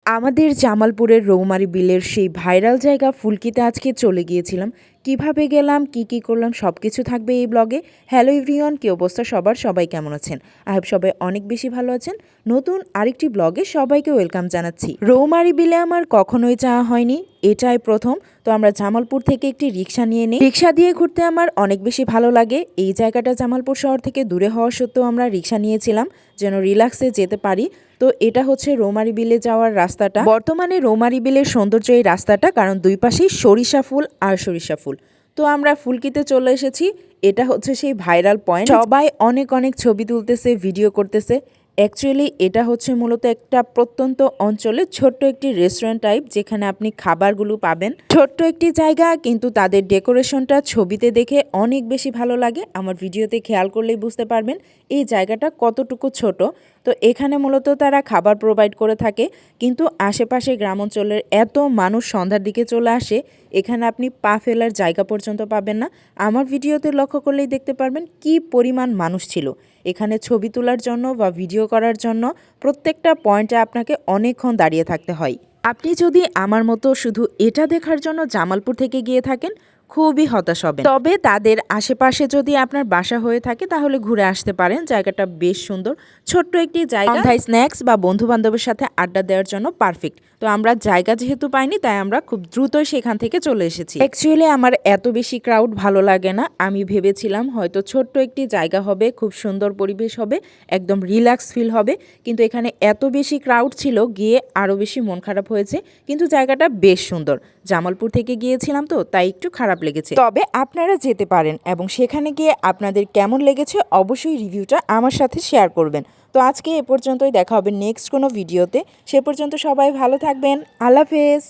আমাদের জামালপুরের রৌমারী বিলের সেই ভাইরাল জায়গা ফুলকিতে আজকে চলে গিয়েছিলাম। কিভাবে গেলাম, কি করলাম সব কিছু থাকবে এই ব্লগে। হ্যালো এভরিওয়ান, কি অবস্থা সবার, সবাই কেমন আছেন? আই হোপ সবাই অনেক বেশি ভালো আছেন। নতুন আরেকটি ব্লগে সবাইকে ওয়েলকাম জানাচ্ছি। রৌমারী বিলে আমার কখনোই যাওয়া হয়নি, এটাই প্রথম। তো আমরা জামালপুর থেকে একটি রিক্সা নিয়ে নিই। রিক্সা দিয়ে ঘুরতে আমার অনেক বেশি ভালো লাগে। এই জায়গাটা জামালপুর শহর থেকে দূরে হওয়া সত্ত্বেও আমরা রিক্সা নিয়েছিলাম যেন রিল্যাক্সে যেতে পারি। তো এটা হচ্ছে রৌমারী বিলে যাওয়ার রাস্তাটা। বর্তমানে রৌমারী বিলের সৌন্দর্য এই রাস্তাটা, কারণ দুই পাশেই সরিষা ফুল আর সরিষা ফুল। তো আমরা ফুলকিতে চলে এসেছি। এটা হচ্ছে সেই ভাইরাল পয়েন্ট, সবাই অনেক অনেক ছবি তুলতেছে, ভিডিও করতেছে। অ্যাকচুয়ালি এটা হচ্ছে মূলত একটা প্রত্যন্ত অঞ্চলে ছোট্ট একটি রেস্টুরেন্ট টাইপ, যেখানে আপনি খাবারগুলো পাবেন। ছোট্ট একটি জায়গা, কিন্তু তাদের ডেকোরেশনটা ছবিতে দেখে অনেক বেশি ভালো লাগে। আমার ভিডিওতে খেয়াল করলেই বুঝতে পারবেন এই জায়গাটা কতটুকু ছোট। তো এখানে মূলত তারা খাবার প্রোভাইড করে থাকে, কিন্তু আশেপাশে গ্রাম অঞ্চলের এত মানুষ সন্ধ্যার দিকে চলে আসে, এখানে আপনি পা ফেলার জায়গা পর্যন্ত পাবেন না। আমার ভিডিওতে লক্ষ্য করলেই দেখতে পারবেন কি পরিমাণ মানুষ ছিল এখানে ছবি তোলার জন্য বা ভিডিও করার জন্য। প্রত্যেকটা পয়েন্টে আপনাকে অনেকক্ষণ দাঁড়িয়ে থাকতে হয়। আপনি যদি আমার মতো শুধু এটা দেখার জন্য জামালপুর থেকে গিয়ে থাকেন, খুবই হতাশ হবেন। তবে তাদের আশেপাশে যদি আপনার বাসা হয়ে থাকে তাহলে ঘুরে আসতে পারেন। জায়গাটা বেশ সুন্দর, ছোট্ট একটি জায়গা, সন্ধ্যায় স্ন্যাক্স বা বন্ধু বান্ধবের সাথে আড্ডা দেওয়ার জন্য পারফেক্ট। তো আমরা জায়গা যেহেতু পাইনি, তাই আমরা খুব দ্রুতই সেখান থেকে চলে এসেছি। অ্যাকচুয়ালি আমার এত বেশি ক্রাউড ভালো লাগে না। আমি ভেবেছিলাম হয়তো ছোট্ট একটি জায়গা হবে, খুব সুন্দর পরিবেশ হবে, একদম রিল্যাক্স ফিল হবে, কিন্তু এখানে এত বেশি ক্রাউড ছিল, গিয়ে আরও বেশি মন খারাপ হয়েছে। কিন্তু জায়গাটা বেশ সুন্দর। জামালপুর থেকে গিয়েছিলাম তো তাই একটু খারাপ লেগেছে। তবে আপনারা যেতে পারেন এবং সেখানে গিয়ে আপনাদের কেমন লেগেছে অবশ্যই রিভিউটা আমার সাথে শেয়ার করবেন। তো আজকে এ পর্যন্তই, দেখা হবে নেক্সট কোনো ভিডিওতে। সে পর্যন্ত সবাই ভালো থাকবেন। আল্লাহ হাফেজ।